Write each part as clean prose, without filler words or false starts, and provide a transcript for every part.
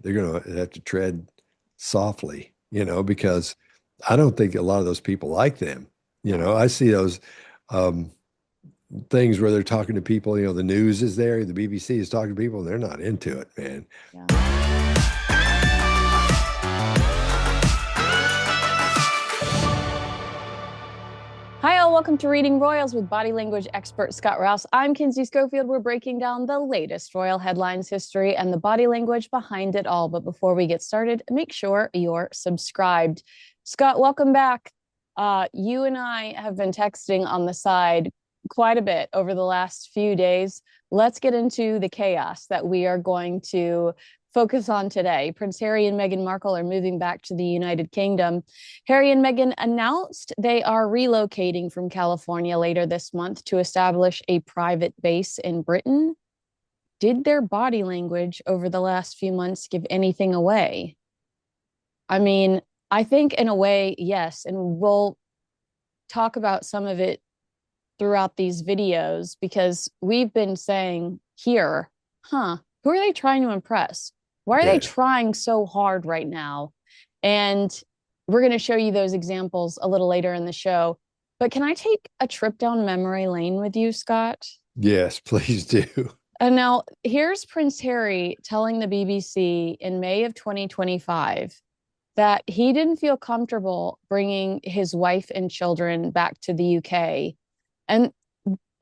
they're going to have to tread softly, because I don't think a lot of those people like them. I see those um, things where they're talking to people, the news is there, the BBC is talking to people, and they're not into it, man. Yeah. Hi, all. Welcome to Reading Royals with body language expert Scott Rouse. I'm Kinsey Schofield. We're breaking down the latest royal headlines, history, and the body language behind it all. But before we get started, make sure you're subscribed. Scott, welcome back. You and I have been texting on the side quite a bit over the last few days. Let's get into the chaos that we are going to focus on today. Prince Harry and Meghan Markle are moving back to the United Kingdom. Harry and Meghan announced they are relocating from California later this month to establish a private base in Britain. Did their body language over the last few months give anything away? I mean, I think in a way, yes. And we'll talk about some of it throughout these videos because we've been saying here, who are they trying to impress? Why are they trying so hard right now? And we're going to show you those examples a little later in the show. But can I take a trip down memory lane with you, Scott? Yes, please do. And now here's Prince Harry telling the BBC in May of 2025 that he didn't feel comfortable bringing his wife and children back to the UK. And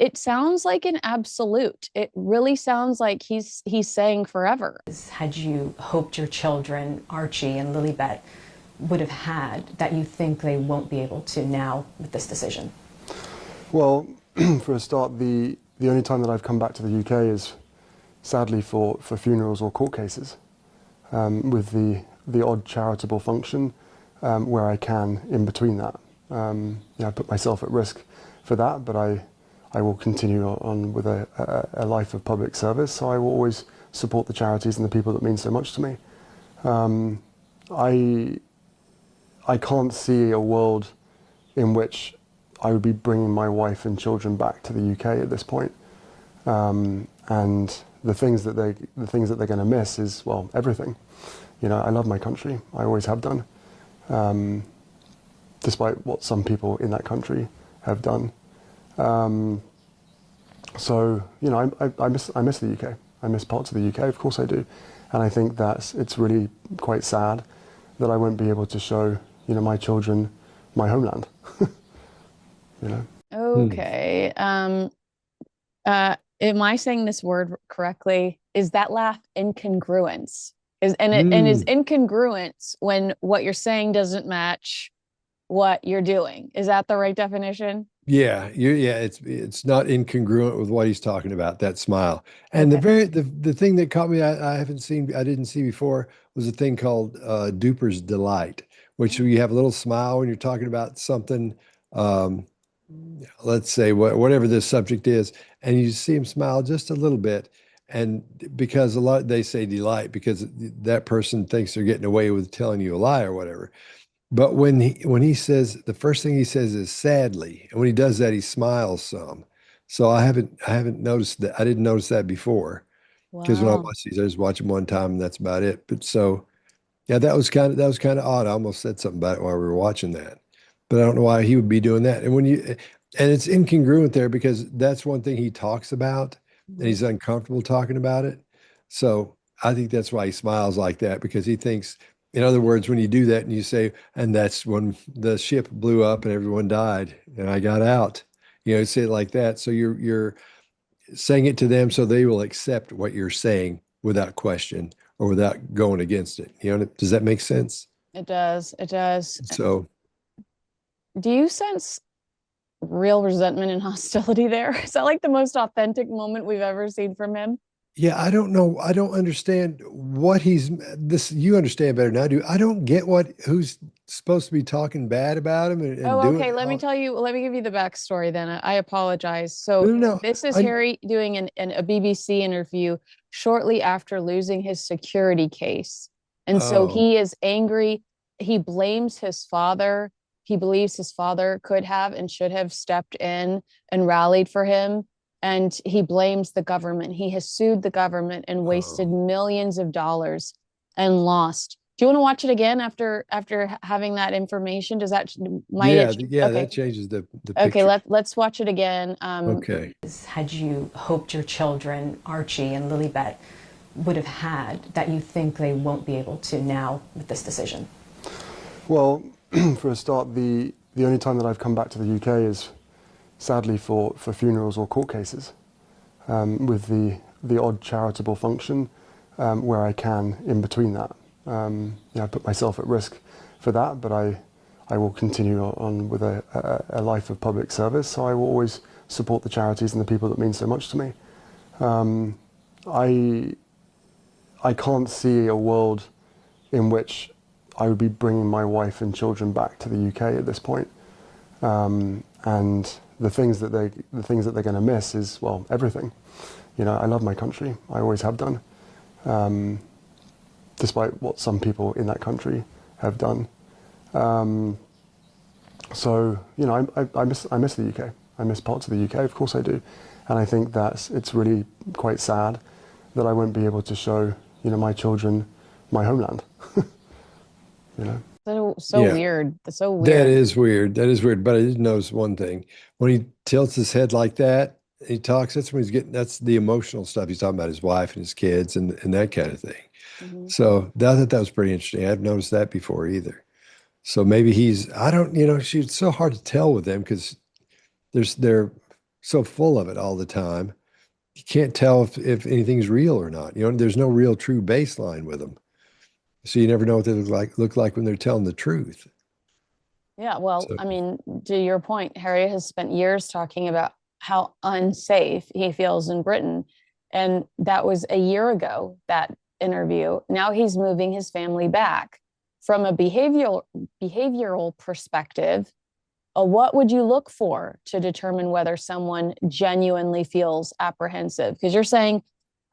it sounds like an absolute. It really sounds like he's saying forever. Had you hoped your children, Archie and Lilibet, would have had that you think they won't be able to now with this decision? Well, for a start, the only time that I've come back to the UK is sadly for funerals or court cases, with the odd charitable function where I can in between that. I put myself at risk for that, but I will continue on with a life of public service, so I will always support the charities and the people that mean so much to me. I can't see a world in which I would be bringing my wife and children back to the UK at this point. And the things that they're going to miss is, well, everything. I love my country. I always have done, despite what some people in that country have done. So I miss the UK. I miss parts of the UK, of course I do, and I think that it's really quite sad that I won't be able to show my children my homeland. Okay. Am I saying this word correctly? Is that laugh incongruence? Is incongruence when what you're saying doesn't match what you're doing? Is that the right definition? Yeah, it's not incongruent with what he's talking about, that smile. And the thing that caught me, I didn't see before, was a thing called Duper's Delight, which you have a little smile when you're talking about something, let's say whatever the subject is, and you see him smile just a little bit. And because they say delight because that person thinks they're getting away with telling you a lie or whatever. But when he says, the first thing he says is sadly, and when he does that, he smiles some. So I haven't noticed that. I didn't notice that before, because when I watch these, I just watch them one time and that's about it. But so, yeah, that was kind of odd. I almost said something about it while we were watching that, but I don't know why he would be doing that. And it's incongruent there because that's one thing he talks about, and he's uncomfortable talking about it. So I think that's why he smiles like that, because he thinks. In other words, when you do that and you say, and that's when the ship blew up and everyone died and I got out, say it like that. So you're saying it to them so they will accept what you're saying without question or without going against it. Does that make sense? It does. It does. So do you sense real resentment and hostility there? Is that like the most authentic moment we've ever seen from him? Yeah, I don't know. I don't understand what you understand better than I do. I don't get who's supposed to be talking bad about him and doing okay. Let me give you the backstory then. I apologize. So no. This is Harry doing a BBC interview shortly after losing his security case. And so he is angry. He blames his father. He believes his father could have and should have stepped in and rallied for him. And he blames the government. He has sued the government and wasted millions of dollars. and lost. Do you want to watch it again after having that information? Does that might Yeah, it? yeah, Okay. that changes the Okay, picture. let's watch it again. Okay. Had you hoped your children, Archie and Lilybet, would have had that you think they won't be able to now with this decision? Well, for a start, the only time that I've come back to the UK is sadly for funerals or court cases, with the odd charitable function where I can in between that. I put myself at risk for that, but I will continue on with a life of public service, so I will always support the charities and the people that mean so much to me. I can't see a world in which I would be bringing my wife and children back to the UK at this point. And the things that they're going to miss is, well, everything. I love my country. I always have done, despite what some people in that country have done. So I miss the UK. I miss parts of the UK. Of course I do, and I think that it's really quite sad that I won't be able to show my children my homeland. So Yeah. weird. That's so That weird. is weird. That is weird. But I did notice one thing. When he tilts his head like that, he talks, that's when that's the emotional stuff. He's talking about his wife and his kids and that kind of thing. Mhm. So I thought that was pretty interesting. I've noticed that before either. So maybe I don't, it's so hard to tell with them because they're so full of it all the time. You can't tell if anything's real or not. There's no real true baseline with them. So you never know what they look like when they're telling the truth. Yeah, well, So I mean, to your point, Harry has spent years talking about how unsafe he feels in Britain. And that was a year ago, that interview. Now he's moving his family back. From a behavioral perspective, what would you look for to determine whether someone genuinely feels apprehensive? Because you're saying,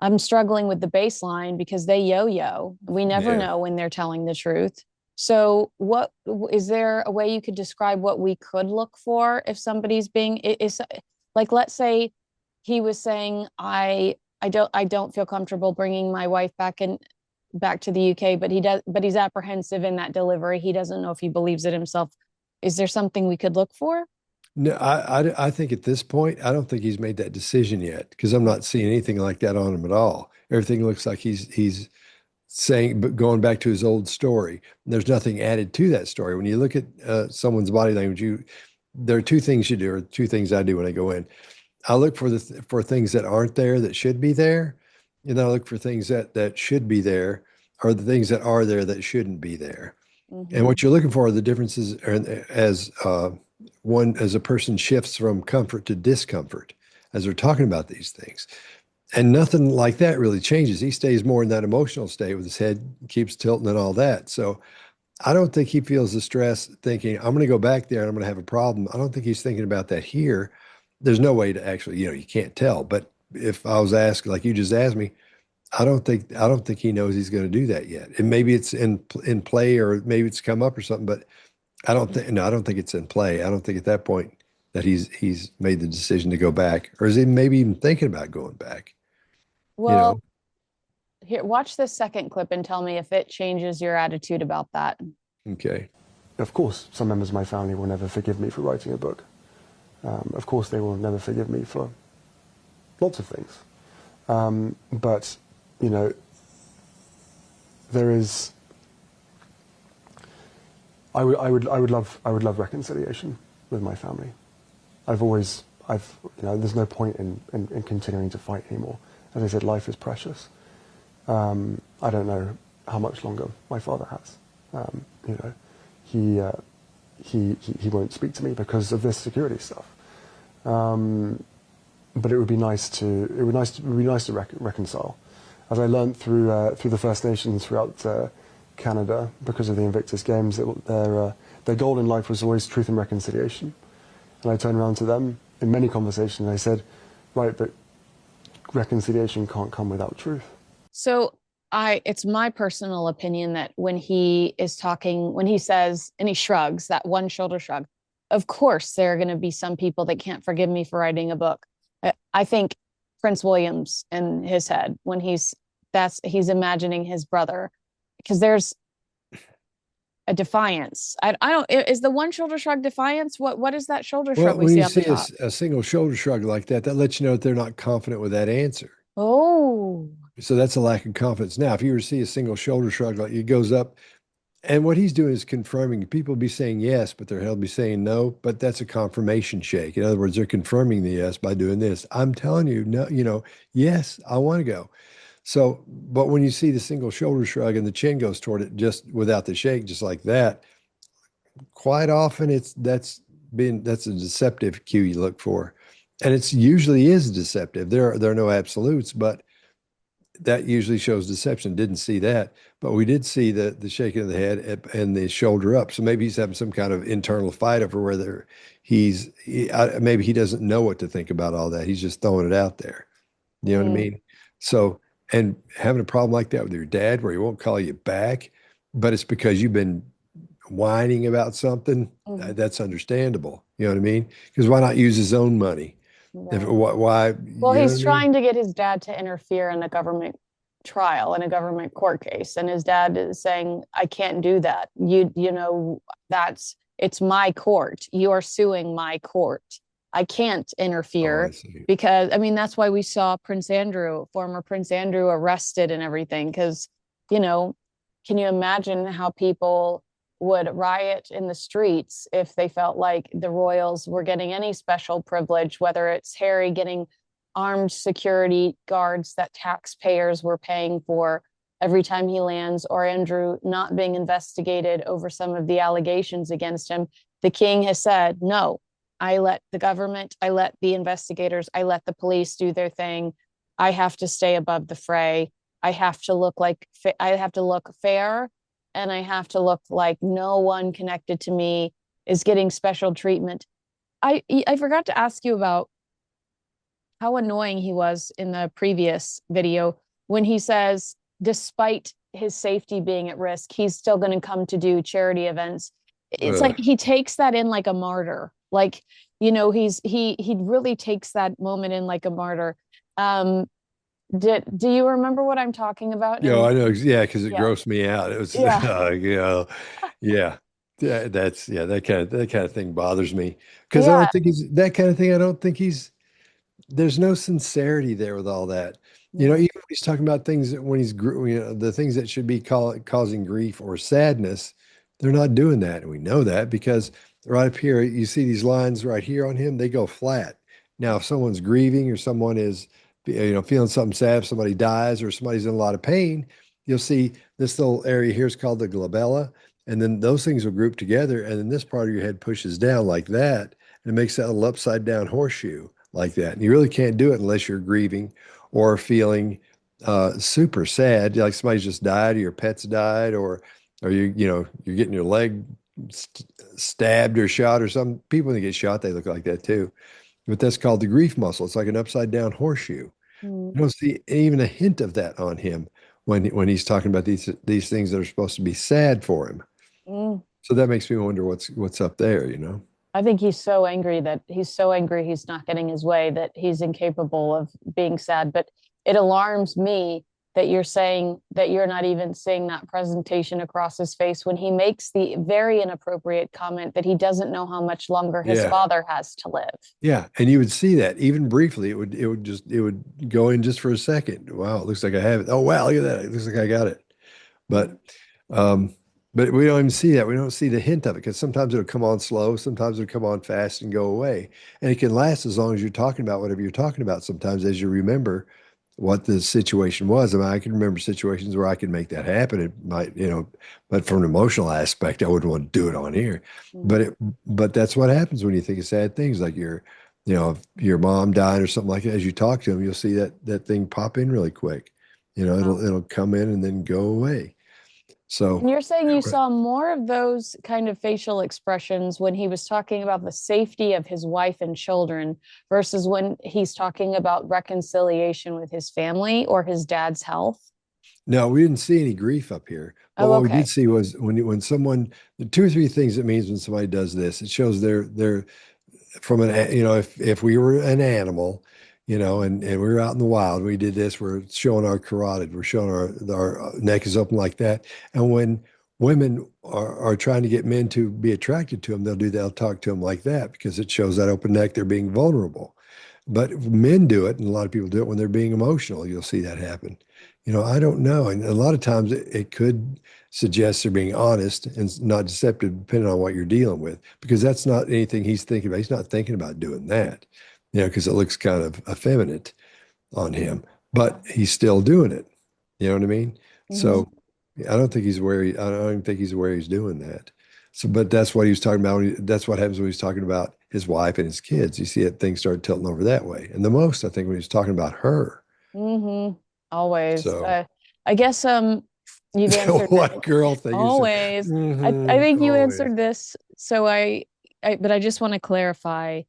I'm struggling with the baseline because they yo-yo. We never yeah. know when they're telling the truth. So what is there a way you could describe what we could look for if somebody's being is like, let's say he was saying, I don't feel comfortable bringing my wife back to the UK, but he's apprehensive in that delivery. He doesn't know if he believes it himself. Is there something we could look for? No, I think at this point, I don't think he's made that decision yet because I'm not seeing anything like that on him at all. Everything looks like he's saying, but going back to his old story. There's nothing added to that story. When you look at someone's body language, there are two things you do, or two things I do when I go in. I look for things that aren't there that should be there, and then I look for things that should be there, or the things that are there that shouldn't be there. And what you're looking for are the differences as a person shifts from comfort to discomfort as they're talking about these things. And nothing like that really changes. He stays more in that emotional state with his head keeps tilting and all that. So I don't think he feels the stress thinking, I'm going to go back there and I'm going to have a problem. I don't think he's thinking about that here. There's no way to actually, you can't tell. But if I was asked, like you just asked me, I don't think he knows he's going to do that yet. And maybe it's in play, or maybe it's come up or something, but I don't think it's in play. I don't think at that point that he's made the decision to go back, or is he maybe even thinking about going back? Well, here, watch this second clip and tell me if it changes your attitude about that. Okay. Of course, some members of my family will never forgive me for writing a book. Of course, they will never forgive me for lots of things. But, there is. I would love reconciliation with my family. There's no point in continuing to fight anymore. As I said, life is precious. I don't know how much longer my father has. He won't speak to me because of this security stuff. But it would be nice to reconcile. As I learned through the First Nations throughout Canada, because of the Invictus Games, their goal in life was always truth and reconciliation. And I turned around to them in many conversations and I said, right, but reconciliation can't come without truth. So it's my personal opinion that when he is talking, when he says, and he shrugs, that one shoulder shrug, of course, there are going to be some people that can't forgive me for writing a book. I think Prince William's in his head when he's imagining his brother. because there's a defiance. I don't, is the one shoulder shrug defiance? What is that shoulder Well, shrug we when see you on the see top? a single shoulder shrug like that, that lets you know that they're not confident with that answer. Oh, So that's a lack of confidence. Now, if you were to see a single shoulder shrug, like it goes up, and what he's doing is confirming. People be saying yes, but they'll be saying no. But that's a confirmation shake. In other words, they're confirming the yes by doing this. I'm telling you, no, yes, I want to go. So, but when you see the single shoulder shrug and the chin goes toward it just without the shake, just like that, quite often that's a deceptive cue you look for. And it's usually is deceptive. There are no absolutes, but that usually shows deception. Didn't see that, but we did see the shaking of the head and the shoulder up. So maybe he's having some kind of internal fight over whether maybe he doesn't know what to think about all that. He's just throwing it out there. You know what I mm, mean? So, and having a problem like that with your dad where he won't call you back, but it's because you've been whining about something, mhm, that's understandable. You know what I mean? Because why not use his own money? If right. why, Well, you know what he's I mean? trying to get his dad to interfere in a government trial, in a government court case, and his dad is saying, "I can't do that. It's my court. You are suing my court. I can't Oh, I interfere." see. Because I mean, that's why we saw Prince Andrew, former Prince Andrew, arrested and everything. Because, you know, can you imagine how people would riot in the streets if they felt like the royals were getting any special privilege, whether it's Harry getting armed security guards that taxpayers were paying for every time he lands, or Andrew not being investigated over some of the allegations against him. The king has said, no, I let the government, I let the investigators, I let the police do their thing. I have to stay above the fray. I have to look fair, and I have to look like no one connected to me is getting special treatment. I forgot to ask you about how annoying he was in the previous video when he says, despite his safety being at risk, he's still going to come to do charity events. It's like Ugh. he takes that in like a martyr. Like, he really takes that moment in like a martyr. Um, do you remember what I'm talking about? Yeah, And I know. Yeah, because it yeah, grossed me out. It was, yeah, yeah, yeah. That kind of thing bothers me because I yeah. don't think he's that kind of thing. I don't think there's no sincerity there with all that. Even No. when he's talking about things that when the things that should be causing grief or sadness, they're not doing that. And we know that because right up here, you see these lines right here on him, they go flat. Now, if someone's grieving or someone is, feeling something sad, if somebody dies or somebody's in a lot of pain, you'll see this little area here is called the glabella. And then those things will group together. And then this part of your head pushes down like that. And it makes that little upside down horseshoe like that. And you really can't do it unless you're grieving or feeling super sad, like somebody's just died or your pet's died or you're getting your leg stabbed or shot or some people when they get shot, they look like that too. But that's called the grief muscle. It's like an upside down horseshoe. Mm, You don't see even a hint of that on him when he's talking about these things that are supposed to be sad for him. mm. So that makes me wonder what's up there. I think he's so angry he's not getting his way, that he's incapable of being sad. But it alarms me that you're saying that you're not even seeing that presentation across his face when he makes the very inappropriate comment that he doesn't know how much longer his Yeah. father has to live. Yeah, and you would see that even briefly. It would go in just for a second. Wow, it looks like I have it. Oh wow, look at that. It looks like I got it. Mm, But um, but we don't even see that. We don't see the hint of it because sometimes it'll come on slow, sometimes it'll come on fast and go away. And it can last as long as you're talking about whatever you're talking about, sometimes as you remember what the situation was. I mean, I can remember situations where I could make that happen. It might, but from an emotional aspect, I wouldn't want to do it on here. mm, But that's what happens when you think of sad things like your mom died or something like that. As you talk to them, you'll see that thing pop in really quick. wow. It'll come in and then go away. And So, you're saying you saw more of those kind of facial expressions when he was talking about the safety of his wife and children versus when he's talking about reconciliation with his family or his dad's health. no, we didn't see any grief up here. But Oh, what we did okay. see was when someone, the two or three things it means when somebody does this, it shows they're from if we were an animal, and we were out in the wild. We did this. We're showing our carotid. We're showing our neck is open like that. And when women are trying to get men to be attracted to them, they'll talk to them like that because it shows that open neck. They're being vulnerable. But men do it, and a lot of people do it when they're being emotional. You'll see that happen. I don't know. And a lot of times it could suggest they're being honest and not deceptive, depending on what you're dealing with, because that's not anything he's thinking about. He's not thinking about doing that, because it looks kind of effeminate on him, but he's still doing it. You know what I mean? Mhm. So I don't even think he's aware he's doing that. So, but that's what he was talking about. That's what happens when he's talking about his wife and his kids. You see it, things start tilting over that way. And the most, I think, when he was talking about her. Mm-hmm. Always. So, I guess you've answered it. what girl thing is just, Always. I think you always. answered this. So but I just want to clarify.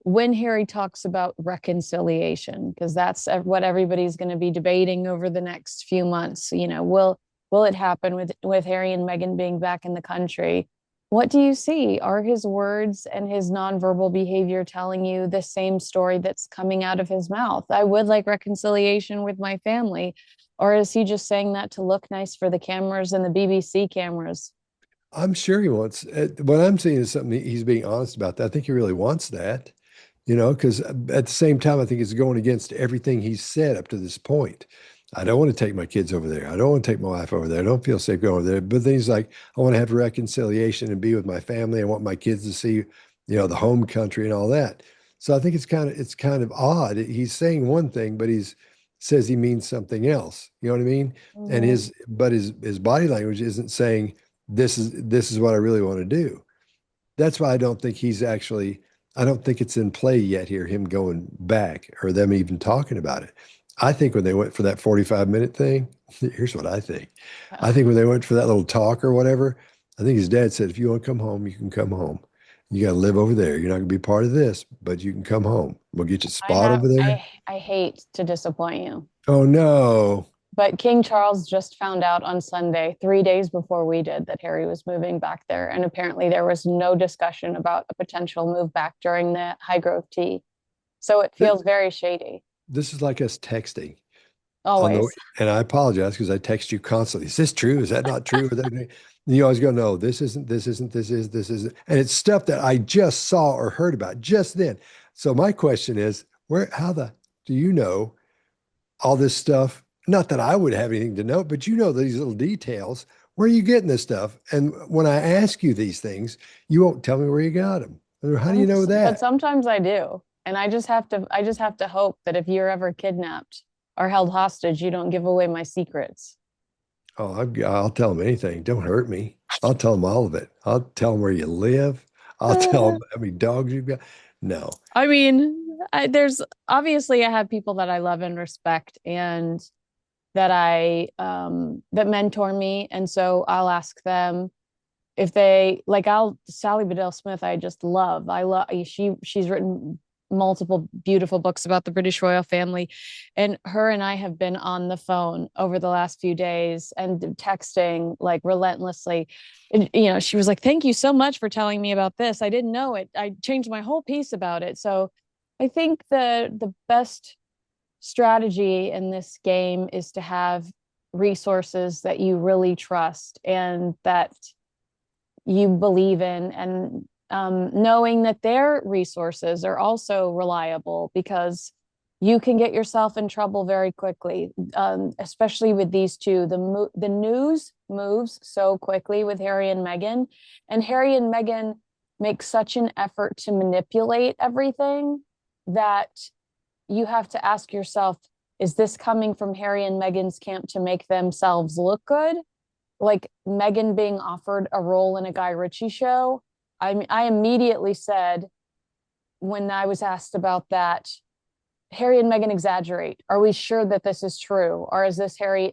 When Harry talks about reconciliation, because that's what everybody's going to be debating over the next few months. Will it happen with Harry and Meghan being back in the country? What do you see? Are his words and his nonverbal behavior telling you the same story that's coming out of his mouth? I would like reconciliation with my family. Or is he just saying that to look nice for the cameras and the BBC cameras? I'm sure he wants, what I'm seeing is something he's being honest about that. I think he really wants that, because at the same time, I think it's going against everything he's said up to this point. I don't want to take my kids over there. I don't want to take my wife over there. I don't feel safe going over there. But then he's like, I want to have reconciliation and be with my family. I want my kids to see, the home country and all that. So I think it's kind of odd. He's saying one thing, but he's says he means something else. You know what I mean? And Mhm. his body language isn't saying this is what I really want to do. That's why I don't think it's in play yet here, him going back or them even talking about it. I think when they went for that 45-minute thing, here's what I think. I think when they went for that little talk or whatever, I think his dad said, if you want to come home, you can come home. You got to live over there. You're not going to be part of this, but you can come home. We'll get you a I spot have over there. I hate to disappoint you, Oh, no. but King Charles just found out on Sunday, 3 days before we did, that Harry was moving back there. And apparently there was no discussion about a potential move back during the Highgrove tea. So it Th- feels very shady. This is like us texting. on the Always. and I apologize because I text you constantly. Is this true? Is that not true? You always go, no, this isn't. And it's stuff that I just saw or heard about just then. So my question is, how the do you know all this stuff? Not that I would have anything to know, but these little details. Where are you getting this stuff? And when I ask you these things, you won't tell me where you got them. How do you know But that? sometimes I do. And I just have to hope that if you're ever kidnapped or held hostage, you don't give away my secrets. Oh, I'll tell them anything. Don't hurt me. I'll tell them all of it. I'll tell them where you live. I'll tell them how many dogs you've got. No. I mean, there's obviously I have people that I love and respect and that mentor me. And so I'll ask them if they like Sally Bedell Smith, I just love. She's written multiple beautiful books about the British royal family. And her and I have been on the phone over the last few days and texting like relentlessly. And, she was like, thank you so much for telling me about this. I didn't know it. I changed my whole piece about it. So I think the best strategy in this game is to have resources that you really trust and that you believe in, and knowing that their resources are also reliable, because you can get yourself in trouble very quickly, especially with these two. The news moves so quickly with Harry and Meghan, and Harry and Meghan make such an effort to manipulate everything that you have to ask yourself, is this coming from Harry and Meghan's camp to make themselves look good? Like Meghan being offered a role in a Guy Ritchie show. I immediately said, when I was asked about that, Harry and Meghan exaggerate. Are we sure that this is true? Or is this Harry?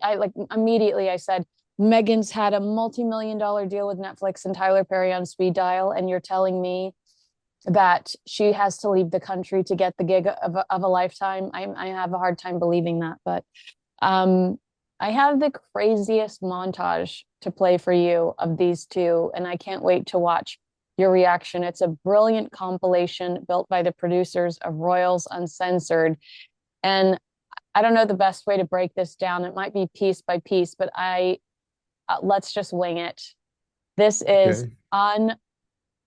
Immediately I said, Meghan's had a multi-million-dollar deal with Netflix and Tyler Perry on speed dial, and you're telling me that she has to leave the country to get the gig of a lifetime. I have a hard time believing that, but um, I have the craziest montage to play for you of these two, and I can't wait to watch your reaction. It's a brilliant compilation built by the producers of Royals Uncensored. And I don't know the best way to break this down. It might be piece by piece, but let's just wing it. This is Okay.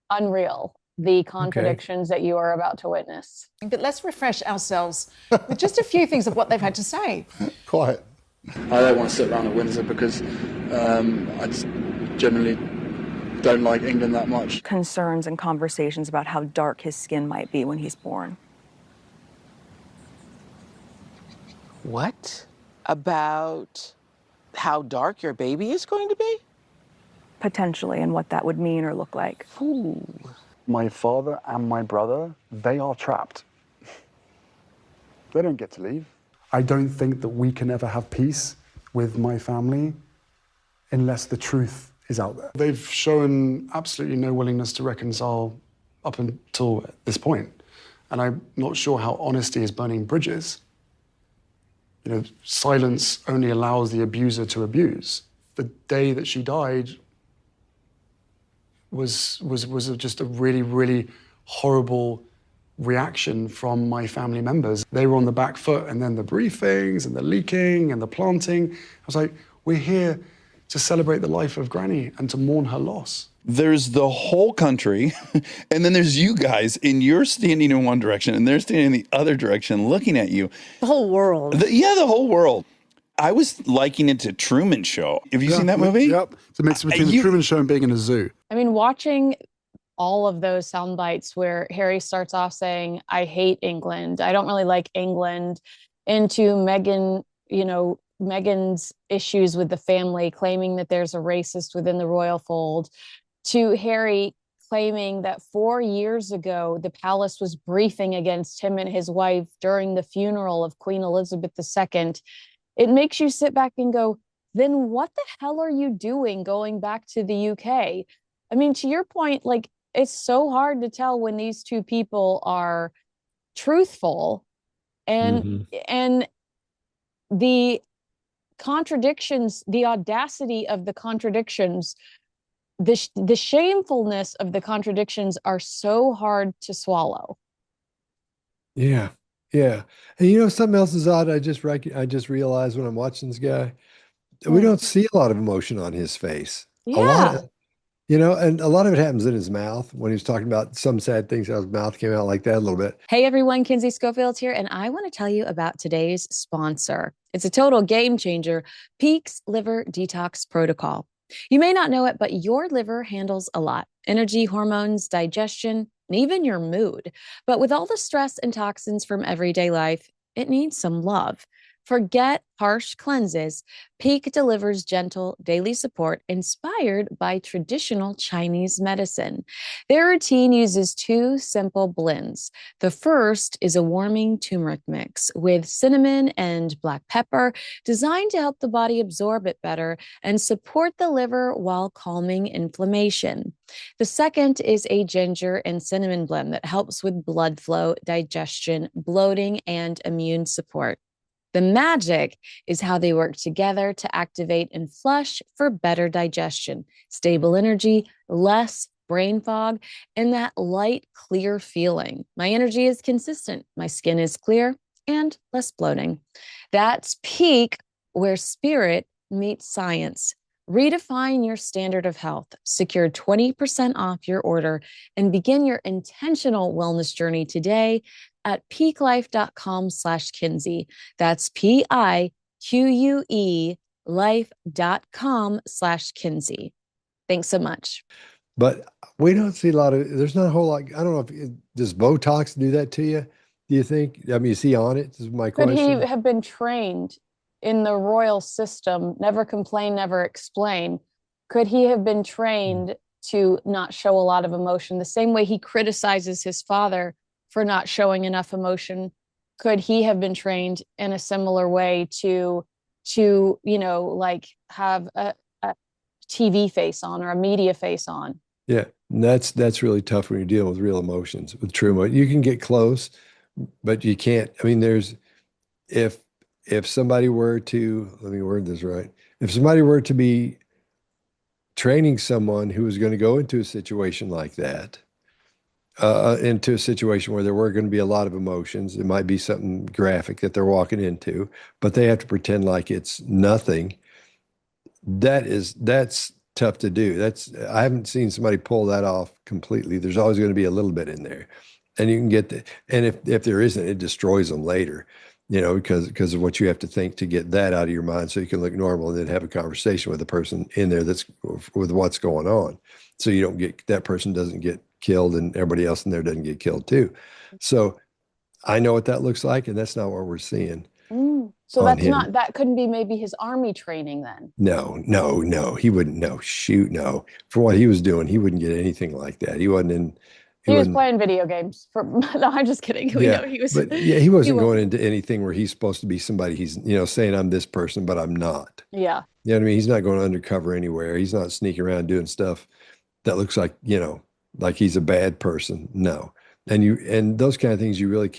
unreal, the Okay. contradictions that you are about to witness. But let's refresh ourselves with just a few things of what they've had to say. Quiet. I don't want to sit around at Windsor because I just generally don't like England that much. Concerns and conversations about how dark his skin might be when he's born. What? About how dark your baby is going to be? Potentially, and what that would mean or look like. Ooh. My father and my brother, they are trapped. They don't get to leave. I don't think that we can ever have peace with my family unless the truth is out there. They've shown absolutely no willingness to reconcile up until this point. And I'm not sure how honesty is burning bridges. You know, silence only allows the abuser to abuse. The day that she died was just a really, really horrible reaction from my family members. They were on the back foot, and then the briefings and the leaking and the planting. I was like, we're here to celebrate the life of Granny and to mourn her loss. There's the whole country, and then there's you guys, and you're standing in one direction, and they're standing in the other direction looking at you. The whole world. The whole world. I was liking it to Truman Show. Have you seen that movie? Yep. It's a mix between the Truman Show and being in a zoo. I mean, watching all of those sound bites where Harry starts off saying, I hate England, I don't really like England, into Meghan, Meghan's issues with the family, claiming that there's a racist within the royal fold, to Harry claiming that 4 years ago, the palace was briefing against him and his wife during the funeral of Queen Elizabeth II. It makes you sit back and go, then what the hell are you doing going back to the UK? I mean, to your point, like, it's so hard to tell when these two people are truthful, and the contradictions, the audacity of the contradictions, the shamefulness of the contradictions are so hard to swallow. Yeah. Yeah. And you know, something else is odd. I just realized when I'm watching this guy, we don't see a lot of emotion on his face. Yeah. A lot, and a lot of it happens in his mouth when he was talking about some sad things. How his mouth came out like that a little bit. Hey everyone, Kinsey Schofield here, and I want to tell you about today's sponsor. It's a total game changer, Peak's Liver Detox Protocol. You may not know it, but your liver handles a lot: energy, hormones, digestion, and even your mood. But with all the stress and toxins from everyday life, it needs some love. Forget harsh cleanses. Peak delivers gentle daily support inspired by traditional Chinese medicine. Their routine uses 2 simple blends. The first is a warming turmeric mix with cinnamon and black pepper, designed to help the body absorb it better and support the liver while calming inflammation. The second is a ginger and cinnamon blend that helps with blood flow, digestion, bloating, and immune support. The magic is how they work together to activate and flush for better digestion, stable energy, less brain fog, and that light, clear feeling. My energy is consistent, my skin is clear, and less bloating. That's Peak, where spirit meets science. Redefine your standard of health, secure 20% off your order, and begin your intentional wellness journey today at peaklife.com/Kinsey. That's PIQUE life.com/Kinsey. Thanks so much. But we don't see there's not a whole lot. I don't know does Botox do that to you? Do you think? I mean, is he on it? Is my question. Could he have been trained in the royal system? Never complain, never explain. Could he have been trained to not show a lot of emotion? The same way he criticizes his father for not showing enough emotion, could he have been trained in a similar way to like have a TV face on or a media face on? Yeah, and that's really tough when you're dealing with real emotions, with true emotion. You can get close, but you can't. I mean, if somebody were to, let me word this right, if somebody were to be training someone who was going to go into a situation like that, into a situation where there were going to be a lot of emotions. It might be something graphic that they're walking into, but they have to pretend like it's nothing. That's tough to do. I haven't seen somebody pull that off completely. There's always going to be a little bit in there, and you can get and if there isn't, it destroys them later, because of what you have to think to get that out of your mind so you can look normal and then have a conversation with the person in there that's with what's going on. So you don't get, that person doesn't get killed and everybody else in there doesn't get killed too. So I know what that looks like, and that's not what we're seeing. So on that's him. not, that couldn't be maybe his army training then. No, he wouldn't. No, shoot, no. For what he was doing, he wouldn't get anything like that. He wasn't in. He was wasn't. playing video games for, no, I'm just kidding. We Yeah, know he was, but yeah, he wasn't was- going into anything where he's supposed to be somebody. He's saying I'm this person, but I'm not. yeah. You know what I mean? He's not going undercover anywhere. He's not sneaking around doing stuff that looks like like he's a bad person. No. And those kind of things you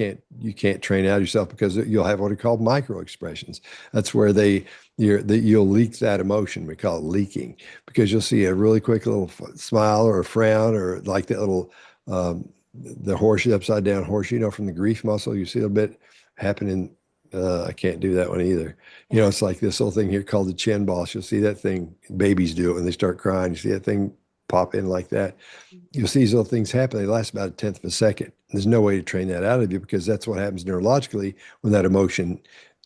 can't train out yourself, because you'll have what are called micro expressions. That's where you'll leak that emotion. We call it leaking, because you'll see a really quick little smile or a frown, or like that little the horseshoe, upside down horseshoe, from the grief muscle. You see a little bit happening. I can't do that one either. It's like this little thing here called the chin boss. You'll see that thing. Babies do it when they start crying. You see that thing pop in like that. You'll see these little things happen. They last about 1/10 of a second. There's no way to train that out of you, because that's what happens neurologically when that emotion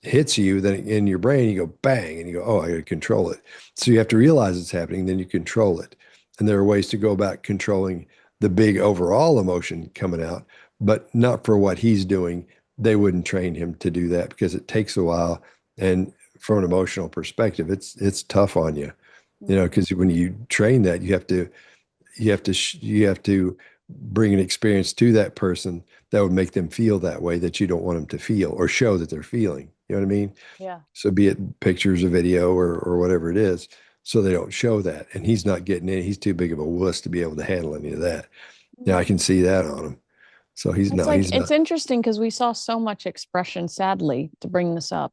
hits you. Then in your brain, you go bang, and you go, oh, I got to control it. So you have to realize it's happening, then you control it. And there are ways to go about controlling the big overall emotion coming out, but not for what he's doing. They wouldn't train him to do that, because it takes a while. And from an emotional perspective, it's tough on you, because when you train that, you have to bring an experience to that person that would make them feel that way that you don't want them to feel, or show that they're feeling. You know what I mean? Yeah. So be it pictures or video or whatever it is, so they don't show that. And he's not getting any. He's too big of a wuss to be able to handle any of that. I can see that on him. So he's not. It's interesting, because we saw so much expression, sadly, to bring this up.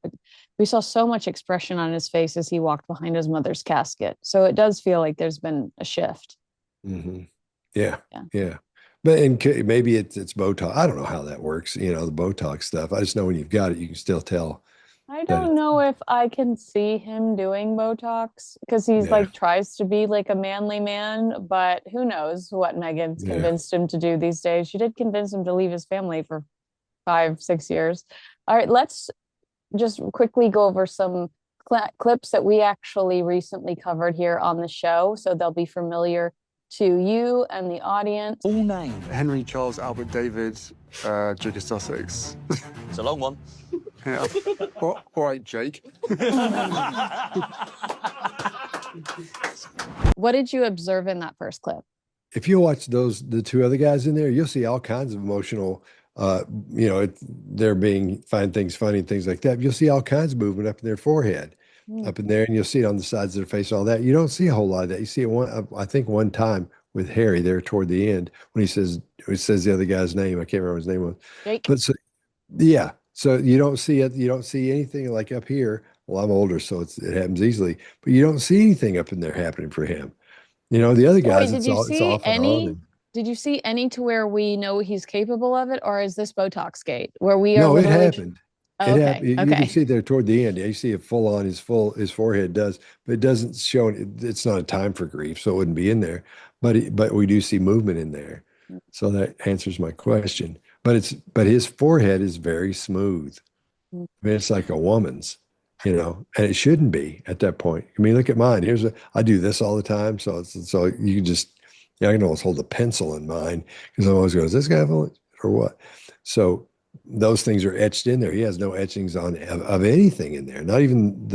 We saw so much expression on his face as he walked behind his mother's casket. So it does feel like there's been a shift. Mm-hmm. Yeah. But maybe it's Botox. I don't know how that works. The Botox stuff. I just know when you've got it, you can still tell. I don't know if I can see him doing Botox, because he's tries to be like a manly man, but who knows what Meghan's convinced him to do these days. She did convince him to leave his family for 5-6 years. All right, let's just quickly go over some clips that we actually recently covered here on the show, so they'll be familiar to you and the audience. Full name? Henry Charles Albert David, Duke of Sussex. It's a long one. Yeah. All right, Jake. What did you observe in that first clip? If you watch the two other guys in there, you'll see all kinds of emotional, they're find things funny and things like that. You'll see all kinds of movement up in their forehead, up in there, and you'll see it on the sides of their face, all that. You don't see a whole lot of that. You see it I think one time with Harry there toward the end, when he says the other guy's name. I can't remember what his name was. Jake. But yeah. So you don't see it. You don't see anything like up here. Well, I'm older, so it happens easily. But you don't see anything up in there happening for him. The other guys, Wait, it's off and on. Did you see any to where we know he's capable of it, or is this Botox gate where we are? No, it happened. Oh, It okay. happened. You Okay. can see there toward the end. You see it full on. His forehead does, but it doesn't show. It's not a time for grief, so it wouldn't be in there. But we do see movement in there, so that answers my question. But his forehead is very smooth. I mean, it's like a woman's, and it shouldn't be at that point. I mean, look at mine. I do this all the time, so you can just, I can almost hold a pencil in mine, because I'm always going, is this guy or what? So those things are etched in there. He has no etchings of anything in there, not even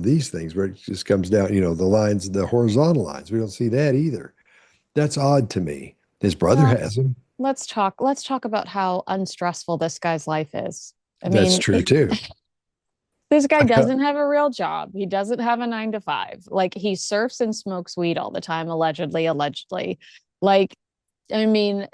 these things where it just comes down, the lines, the horizontal lines. We don't see that either. That's odd to me. His brother has them. Let's talk about how unstressful this guy's life is. That's true too. This guy doesn't have a real job. He doesn't have a 9-to-5. Like, he surfs and smokes weed all the time, allegedly. Like, I mean,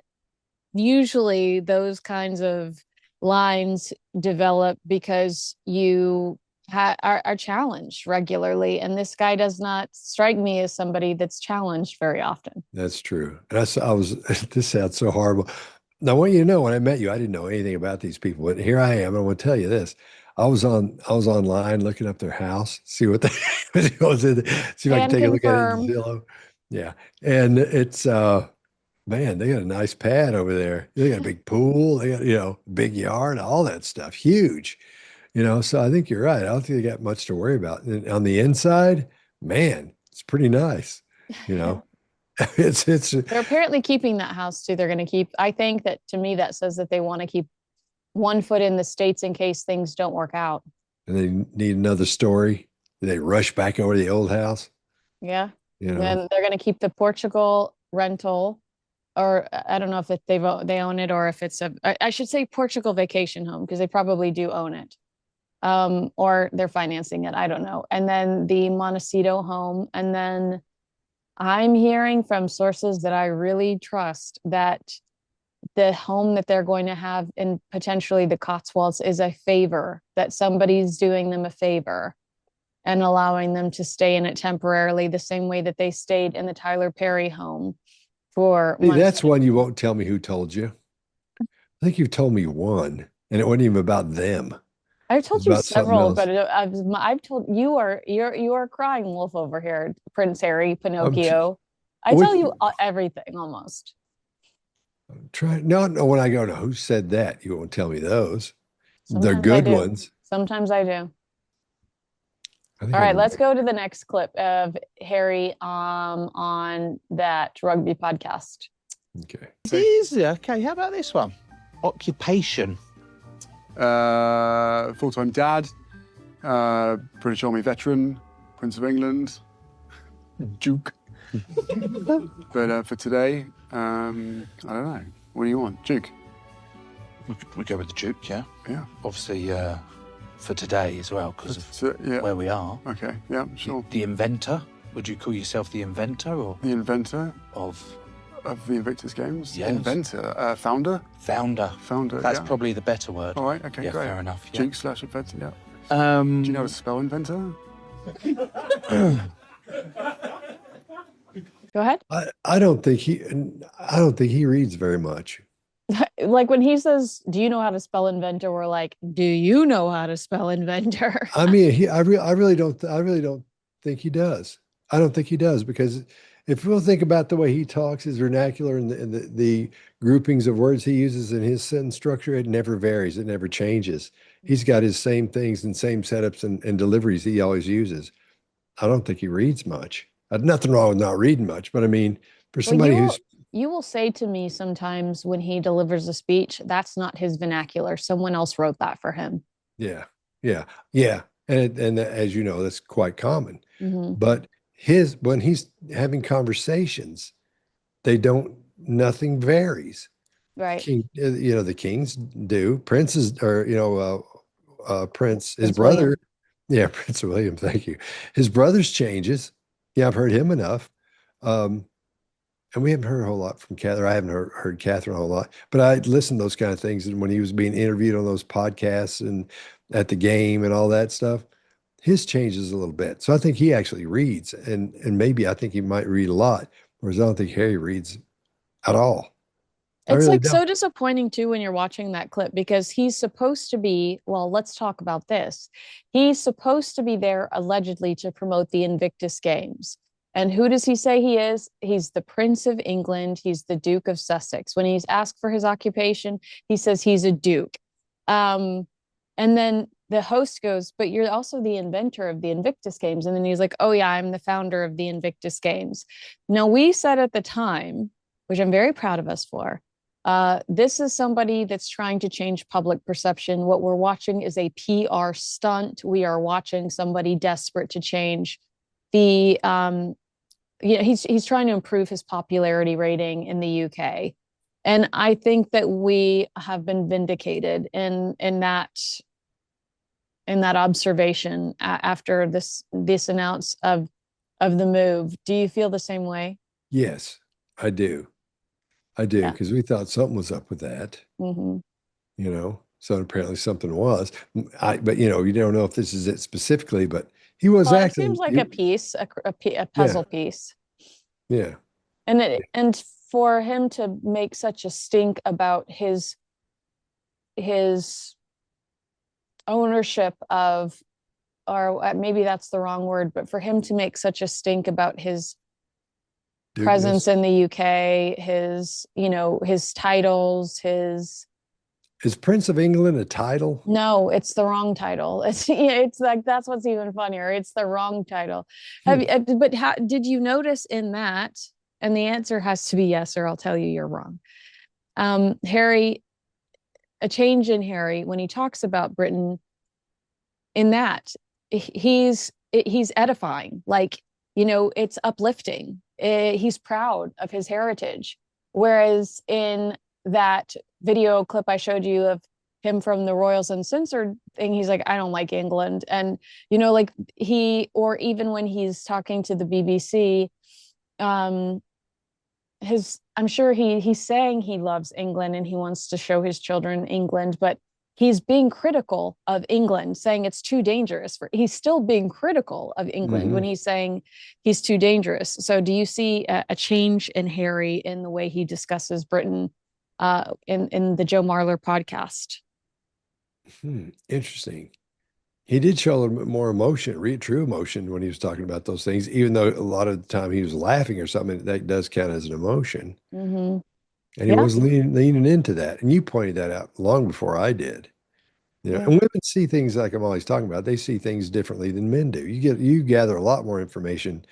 usually those kinds of lines develop because you are challenged regularly, and this guy does not strike me as somebody that's challenged very often. That's true. And I was, this sounds so horrible. Now, I want you to know, when I met you, I didn't know anything about these people, but here I am. I want to tell you this. I was online looking up their house, see what they was in, see if I can And take a look at it in confirm. Zillow. Yeah. And it's man, they got a nice pad over there. They got a big pool, they got, big yard, all that stuff. Huge. So I think you're right. I don't think they got much to worry about. And on the inside, man, it's pretty nice. You know, it's They're apparently keeping that house too. They're going to keep, I think that to me, that says that they want to keep one foot in the States in case things don't work out. and they need another story. They rush back over to the old house. Yeah. You know, Then they're going to keep the Portugal rental, or I don't know if they own it, or if it's I should say Portugal vacation home, because they probably do own it. Or they're financing it. I don't know. And then the Montecito home. And then I'm hearing from sources that I really trust that the home that they're going to have in potentially the Cotswolds is a favor, that somebody's doing them a favor and allowing them to stay in it temporarily, the same way that they stayed in the Tyler Perry home for see, months. that's one you won't tell me who told you. I think you've told me one, and it wasn't even about them. I've told It's you about something several, else. but I've told you are crying wolf over here, Prince Harry, I'm Pinocchio. I Which- tell you everything almost. try no, no. When I go to who said that, you won't tell me those. They're Sometimes I good do. ones. Sometimes I do. I think All I right, let's remember. go to the next clip of Harry on that rugby podcast. Okay. It's easy. Okay, how about this one? Occupation. Full-time dad, British Army veteran, Prince of England, Duke. But for today, I don't know. What do you want, Duke? We go with the Duke, yeah? Yeah. Obviously, for today as well, because of So, yeah. where we are. Okay. Yeah. Sure. The inventor. Would you call yourself the inventor or The inventor of of the Invictus Games. Yes. Inventor. Founder. founder? Founder. That's yeah. probably the better word. All right. Okay. Yeah, great. fair enough. Yeah. Duke / inventor. Yeah. Do you know how to spell inventor? Go ahead. I don't think he reads very much. Like when he says, "Do you know how to spell inventor?" We're like, "Do you know how to spell inventor?" I mean, I really don't think he does. I don't think he does, because if we'll think about the way he talks, his vernacular and the groupings of words he uses in his sentence structure, it never varies. It never changes. He's got his same things and same setups and deliveries he always uses. I don't think he reads much. Nothing wrong with not reading much, but I mean, for Well, somebody who's you will say to me sometimes when he delivers a speech, that's not his vernacular. Someone else wrote that for him. yeah, and as you know, that's quite common. Mm-hmm. But when he's having conversations, nothing varies. Right. The kings do. Princes, or Prince, his Prince brother. William. Yeah, Prince William. Thank you. His brother's changes. Yeah, I've heard him enough. And we haven't heard a whole lot from Catherine. I haven't heard Catherine a whole lot, but I listened to those kind of things. And when he was being interviewed on those podcasts and at the game and all that stuff, his changes a little bit. So I think he actually reads, and maybe I think he might read a lot, whereas I don't think Harry reads at all. It's really like so don't. disappointing too when you're watching that clip, because he's supposed to be, well, let's talk about this. He's supposed to be there allegedly to promote the Invictus Games. And who does he say he is? He's the Prince of England. He's the Duke of Sussex. When he's asked for his occupation, he says he's a Duke. And then the host goes, "But you're also the inventor of the Invictus Games." And then he's like, "Oh yeah, I'm the founder of the Invictus Games." Now, we said at the time, which I'm very proud of us for, this is somebody that's trying to change public perception. What we're watching is a PR stunt. We are watching somebody desperate to change the he's trying to improve his popularity rating in the UK. And I think that we have been vindicated in that observation after this announce of the move. Do you feel the same way? Yes, I do. I do, Yeah. because we thought something was up with that. Mm-hmm. So apparently something was. But you know, you don't know if this is it specifically, but he was Well, it acting. seems like a piece, a Yeah, puzzle piece. yeah. And for him to make such a stink about his ownership of, or maybe that's the wrong word, but for him to make such a stink about his presence in the UK, his, you know, his titles, his. Is Prince of England a title? No, it's the wrong title. It's like, that's what's even funnier. It's the wrong title. But how did you notice in that? And the answer has to be yes, or I'll tell you you're wrong. Harry, a change in Harry when he talks about Britain, in that he's edifying, like, you know, it's uplifting. He's proud of his heritage. Whereas in that video clip I showed you of him from the Royals Uncensored thing, he's like, I don't like England. And, you know, like or even when he's talking to the BBC, I'm sure he's saying he loves England and he wants to show his children England, but he's being critical of England, saying it's too dangerous he's still being critical of England when he's saying he's too dangerous. So do you see a change in Harry in the way he discusses Britain in the Joe Marler podcast? Interesting. He did show a little bit more emotion, true emotion when he was talking about those things, even though a lot of the time he was laughing or something, that does count as an emotion. And he was leaning into that. And you pointed that out long before I did. You know, and women see things like I'm always talking about. They see things differently than men do. You gather a lot more information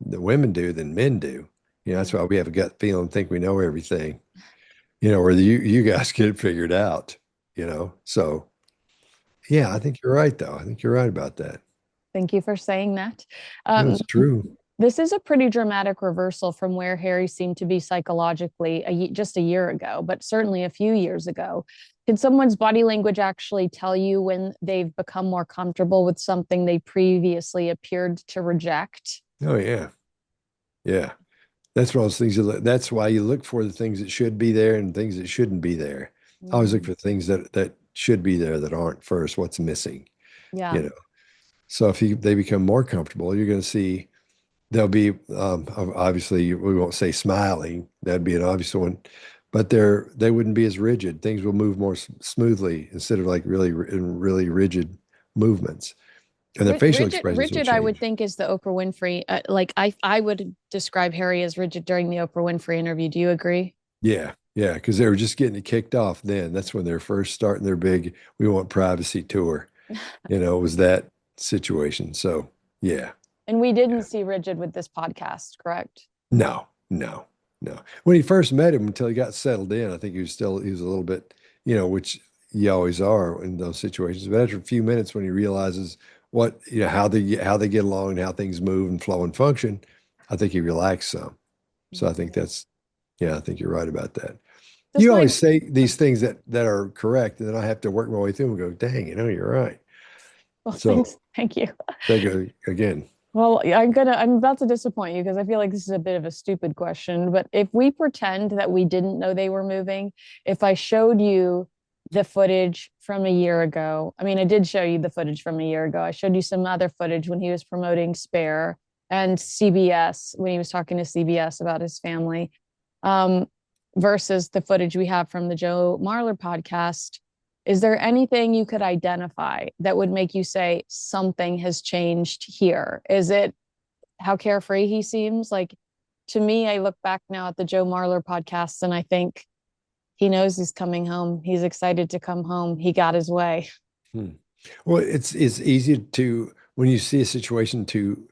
that women do than men do. You know, that's why we have a gut feeling, think we know everything. You know, where you guys get it figured out, you know. So yeah, I think you're right, though. I think you're right about that. Thank you for saying that. That's true. This is a pretty dramatic reversal from where Harry seemed to be psychologically just a year ago, but certainly a few years ago. Can someone's body language actually tell you when they've become more comfortable with something they previously appeared to reject? Oh, yeah. Yeah. That's one of those things. That's why you look for the things that should be there and things that shouldn't be there. I always look for things that should be there that aren't first. What's missing? Yeah. You know. So if they become more comfortable, you're going to see they'll be obviously we won't say smiling. That'd be an obvious one, but they wouldn't be as rigid. Things will move more smoothly instead of like really rigid movements. And the facial expressions will rigid, change. I would think, is the Oprah Winfrey. Like I would describe Harry as rigid during the Oprah Winfrey interview. Do you agree? Yeah, yeah, because they were just getting it kicked off then. That's when they're first starting their big "We Want Privacy" tour. You know, it was that situation. So yeah. And we didn't see rigid with this podcast, correct? No. When he first met him, until he got settled in, I think he was a little bit, you know, which you always are in those situations. But after a few minutes, when he realizes what, you know, how they get along and how things move and flow and function, I think he relaxed some. So I think I think you're right about that. You always say these things that are correct, and then I have to work my way through them and go, dang, you know, you're right. Well, so, thank you. Thank you again. Well, I'm about to disappoint you because I feel like this is a bit of a stupid question. But if we pretend that we didn't know they were moving, if I showed you the footage from a year ago, I mean, I did show you the footage from a year ago. I showed you some other footage when he was promoting Spare and CBS, when he was talking to CBS about his family, versus the footage we have from the Joe Marler podcast. Is there anything you could identify that would make you say something has changed here? Is it how carefree he seems? Like, to me, I look back now at the Joe Marler podcast and I think he knows he's coming home. He's excited to come home. He got his way. Well, it's easy to, when you see a situation, to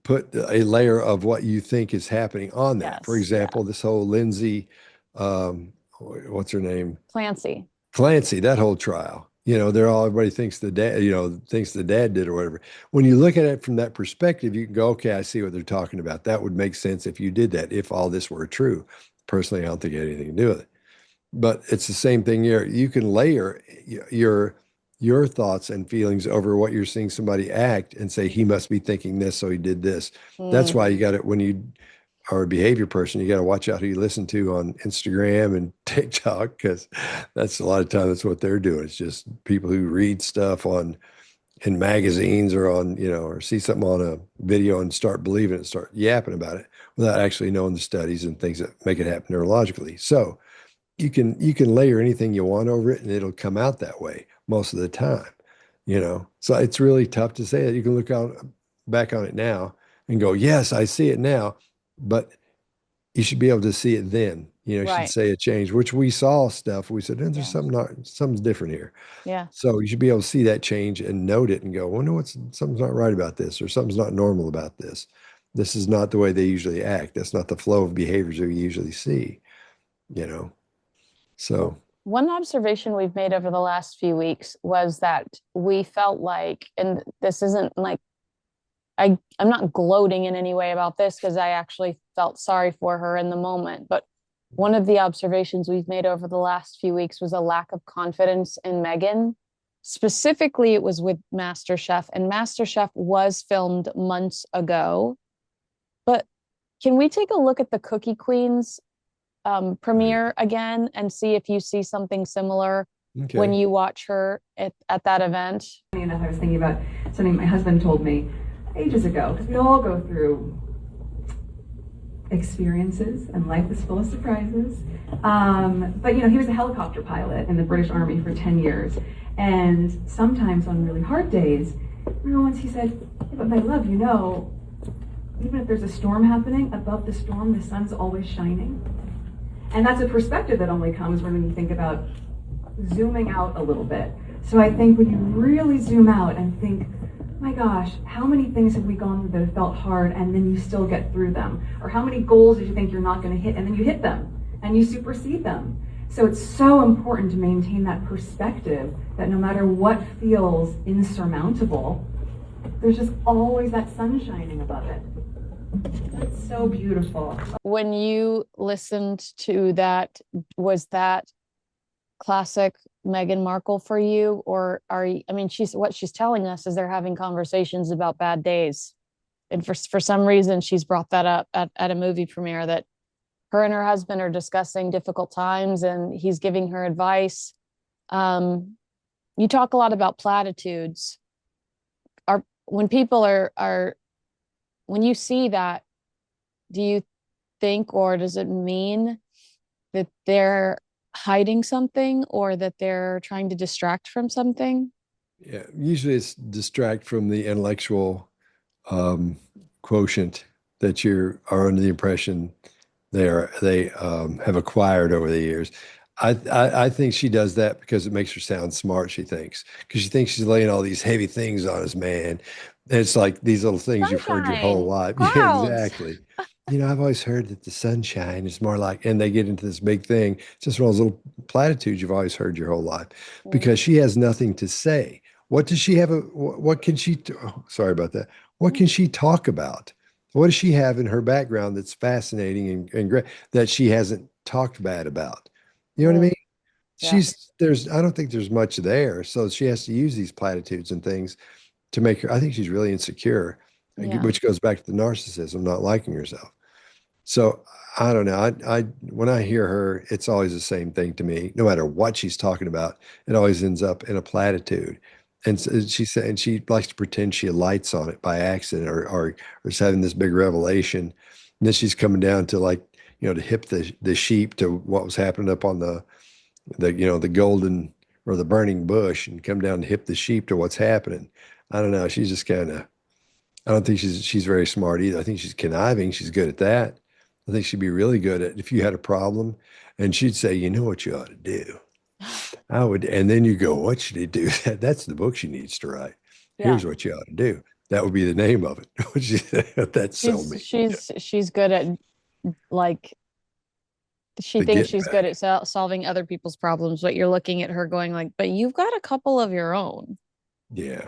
put a layer of what you think is happening on that. For example, this whole Lindsay, what's her name? Clancy, that whole trial, you know, everybody thinks the dad did or whatever. When you look at it from that perspective, you can go, okay, I see what they're talking about. That would make sense if you did that, if all this were true. Personally, I don't think it had anything to do with it. But it's the same thing here. You can layer your thoughts and feelings over what you're seeing somebody act and say, he must be thinking this, so he did this. That's why you got it when you are a behavior person, you got to watch out who you listen to on Instagram and TikTok, because that's a lot of time that's what they're doing. It's just people who read stuff in magazines or on, or see something on a video and start believing it, start yapping about it without actually knowing the studies and things that make it happen neurologically. So you can layer anything you want over it and it'll come out that way most of the time. So it's really tough to say that. You can look back on it now and go, yes, I see it now, but you should be able to see it then. You Right. should say a change, which we saw stuff. We said, there's Yeah. something's different here. Yeah. So you should be able to see that change and note it and go, well, no, something's not right about this, or something's not normal about this. This is not the way they usually act. That's not the flow of behaviors we usually see, So One observation we've made over the last few weeks was that we felt like, and this isn't like, I'm not gloating in any way about this because I actually felt sorry for her in the moment, but one of the observations we've made over the last few weeks was a lack of confidence in Meghan. Specifically, it was with MasterChef, and MasterChef was filmed months ago. But can we take a look at the Cookie Queens premiere again and see if you see something similar when you watch her at that event? Funny enough, I was thinking about something my husband told me ages ago, because we all go through experiences and life is full of surprises. But he was a helicopter pilot in the British Army for 10 years. And sometimes on really hard days, once he said, yeah, but my love, even if there's a storm happening, above the storm, the sun's always shining. And that's a perspective that only comes when you think about zooming out a little bit. So I think when you really zoom out and think, my gosh, how many things have we gone through that have felt hard and then you still get through them? Or how many goals did you think you're not going to hit and then you hit them and you supersede them? So it's so important to maintain that perspective that no matter what feels insurmountable, there's just always that sun shining above it. That's so beautiful. When you listened to that, was that classic Meghan Markle for you, or what she's telling us is they're having conversations about bad days, and for some reason she's brought that up at a movie premiere, that her and her husband are discussing difficult times and he's giving her advice. You talk a lot about platitudes. When people are when you see that, do you think, or does it mean that they're hiding something or that they're trying to distract from something? Yeah, usually it's distract from the intellectual quotient that you are under the impression they have acquired over the years. I think she does that because it makes her sound smart, she thinks, because she thinks she's laying all these heavy things on his man. And it's like these little things you've heard your whole life. Yeah, exactly. I've always heard that the sunshine is more like, and they get into this big thing. It's just one of those little platitudes you've always heard your whole life, because she has nothing to say. What does she have? What can she, sorry about that. What can she talk about? What does she have in her background that's fascinating and great that she hasn't talked bad about? You know what I mean? Yeah. I don't think there's much there. So she has to use these platitudes and things to make her, I think she's really insecure, which goes back to the narcissism, not liking herself. So I don't know. I when I hear her, it's always the same thing to me. No matter what she's talking about, it always ends up in a platitude. And so she said, and she likes to pretend she lights on it by accident, or is having this big revelation. And then she's coming down to, like, to hip the sheep to what was happening up on the golden or the burning bush, and come down and hip the sheep to what's happening. I don't know. She's just kind of, I don't think she's very smart either. I think she's conniving. She's good at that. I think she'd be really good at, if you had a problem and she'd say, you know what you ought to do? I would, and then you go, what should he do? That's the book she needs to write. Yeah. Here's what you ought to do. That would be the name of it. That's so me. She's good at, like, she thinks she's good at solving other people's problems, but you're looking at her going like, but you've got a couple of your own. Yeah.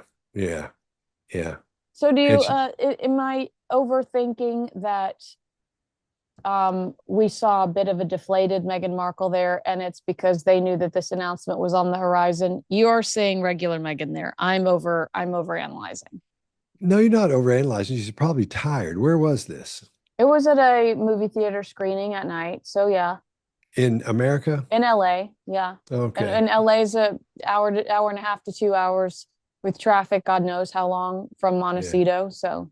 So do you, am I overthinking that we saw a bit of a deflated Meghan Markle there, and it's because they knew that this announcement was on the horizon? You're seeing regular Meghan there. I'm overanalyzing. No, you're not overanalyzing. She's probably tired. Where was this? It was at a movie theater screening at night. So yeah, In America? in LA. Yeah. Okay. And LA's a hour and a half to 2 hours with traffic, God knows how long from Yeah. Montecito. So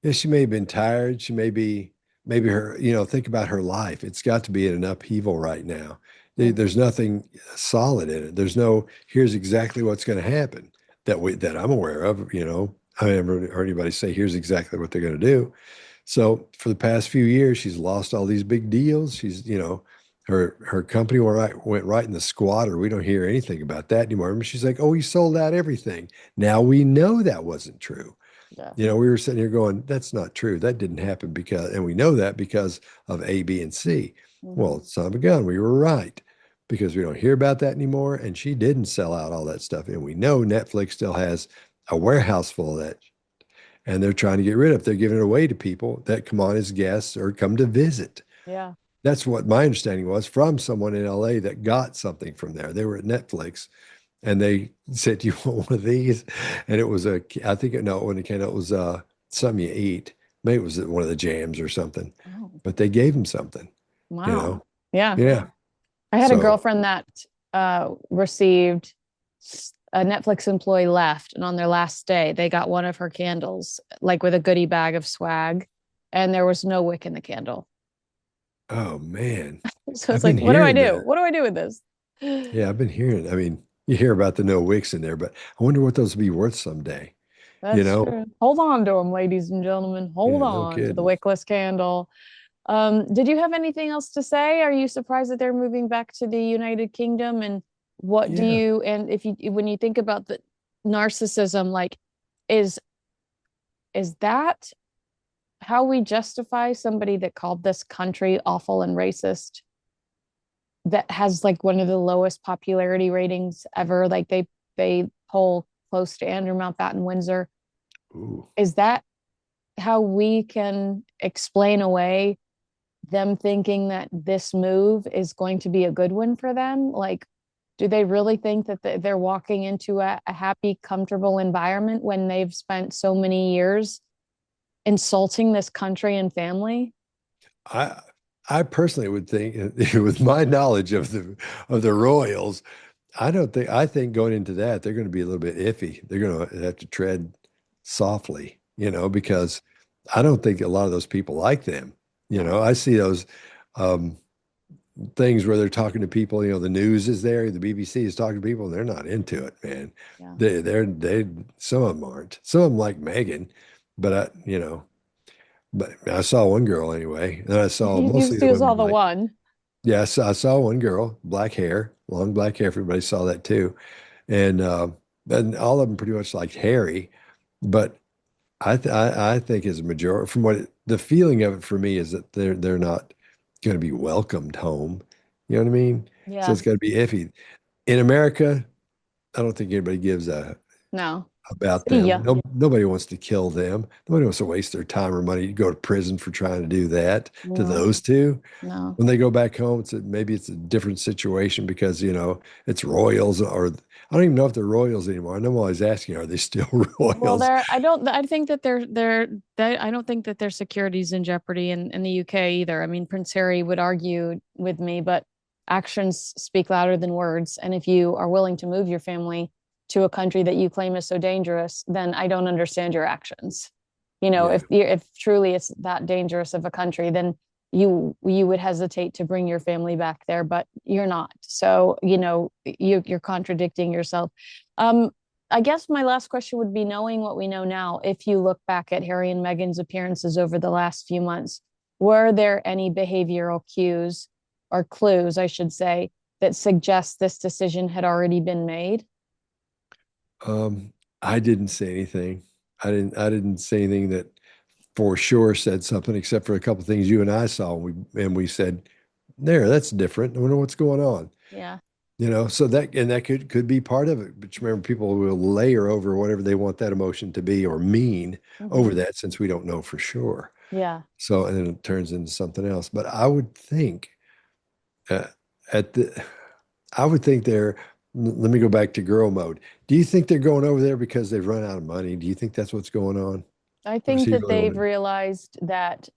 Yeah, she may have been tired. She may be, maybe her, think about her life. It's got to be in an upheaval right now. There's nothing solid in it. There's no, here's exactly what's going to happen that I'm aware of. I never heard anybody say, here's exactly what they're going to do. So for the past few years, she's lost all these big deals. Her company went right in the squatter. We don't hear anything about that anymore. And she's like, oh, we sold out everything. Now we know that wasn't true. yeah. We were sitting here going, that's not true. That didn't happen and we know that because of A, B, and C. Well, son of a gun, we were right because we don't hear about that anymore. And she didn't sell out all that stuff. And we know Netflix still has a warehouse full of that. And they're trying to get rid of it. They're giving it away to people that come on as guests or come to visit. Yeah. That's what my understanding was from someone in LA that got something from there. They were at Netflix and they said, "Do you want one of these?" And it was I think, no, when it came out, it was something you eat. Maybe it was one of the jams or something, but they gave him something, Wow. Yeah. Yeah. I had a So- girlfriend that received a Netflix employee left, and on their last day, they got one of her candles, like with a goodie bag of swag, and there was no wick in the candle. Oh man. So I've it's like, been what do I hearing do? that. What do I do with this? Yeah, I've been hearing. I mean, you hear about the no wicks in there, but I wonder what those will be worth someday. That's know? true. Hold on to them, ladies and gentlemen. Hold Yeah, no on to the kidding. wickless candle. Did you have anything else to say? Are you surprised that they're moving back to the United Kingdom? And what do Yeah. you, and if you, when you think about the narcissism, like, is that how we justify somebody that called this country awful and racist, that has like one of the lowest popularity ratings ever? Like they poll close to Andrew Mountbatten Windsor. Ooh. Is that how we can explain away them thinking that this move is going to be a good one for them? Like, do they really think that they're walking into a happy, comfortable environment when they've spent so many years insulting this country and family? I personally would think, with my knowledge of the Royals, I think going into that, they're going to be a little bit iffy. They're going to have to tread softly, because I don't think a lot of those people like them. I see those things where they're talking to people, the news is there, the BBC is talking to people, and they're not into it, man. Yeah. They some of them aren't. Some of them like Meghan, but but I saw one girl anyway, and I saw mostly the You saw women the like, one. yes, I saw one girl, black hair, long black hair. Everybody saw that too. And all of them pretty much liked Harry. But I think as a majority, from the feeling of it for me is that they're not going to be welcomed home. You know what I mean? So Yeah. it's got to be iffy. In America, I don't think anybody gives No. about See them. ya. Nobody wants to kill them. Nobody wants to waste their time or money to go to prison for trying to do that to No. those two. No. When they go back home, maybe it's a different situation because, it's Royals, or I don't even know if they're Royals anymore. I'm always asking, are they still Well, Royals? I think that I don't think that their security's in jeopardy in the UK either. I mean, Prince Harry would argue with me, but actions speak louder than words. And if you are willing to move your family to a country that you claim is so dangerous, then I don't understand your actions. Yeah. If truly it's that dangerous of a country, then you would hesitate to bring your family back there, but you're not. So, you're contradicting yourself. I guess my last question would be, knowing what we know now, if you look back at Harry and Meghan's appearances over the last few months, were there any behavioral cues or clues, I should say, that suggest this decision had already been made? I didn't say anything. I didn't say anything that for sure said something, except for a couple of things you and I saw. And we said, that's different. I wonder what's going on. Yeah. So that could be part of it. But you remember, people will layer over whatever they want that emotion to be or mean over that, since we don't know for sure. Yeah. So, and then it turns into something else. But I would think I would think let me go back to girl mode. Do you think they're going over there because they've run out of money? Do you think that's what's going on? I Or is think he that really they've wanting- realized that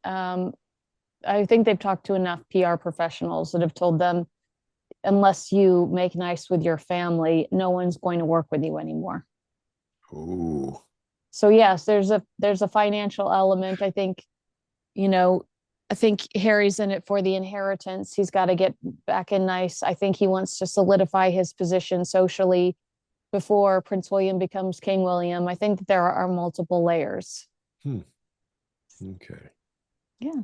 I think they've talked to enough PR professionals that have told them, unless you make nice with your family, no one's going to work with you anymore. Ooh. So yes, there's a financial element. I think, I think Harry's in it for the inheritance. He's got to get back in nice. I think he wants to solidify his position socially before Prince William becomes King William. I think that there are multiple layers. Okay. Yeah.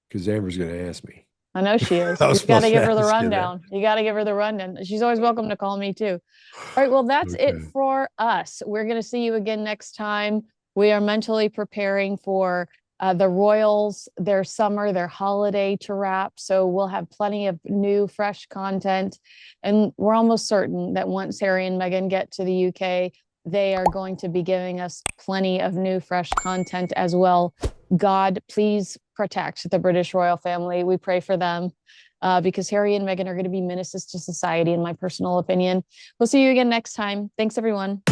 Because Amber's going to ask me. I know she is. I was You got to supposed to give her the ask you that. rundown. You got to give her the rundown. She's always welcome to call me too. All right. Well, that's it Okay. for us. We're going to see you again next time. We are mentally preparing for the royals, their summer, their holiday to wrap. So we'll have plenty of new, fresh content. And we're almost certain that once Harry and Meghan get to the UK, they are going to be giving us plenty of new, fresh content as well. God, please protect the British royal family. We pray for them because Harry and Meghan are going to be menaces to society, in my personal opinion. We'll see you again next time. Thanks, everyone.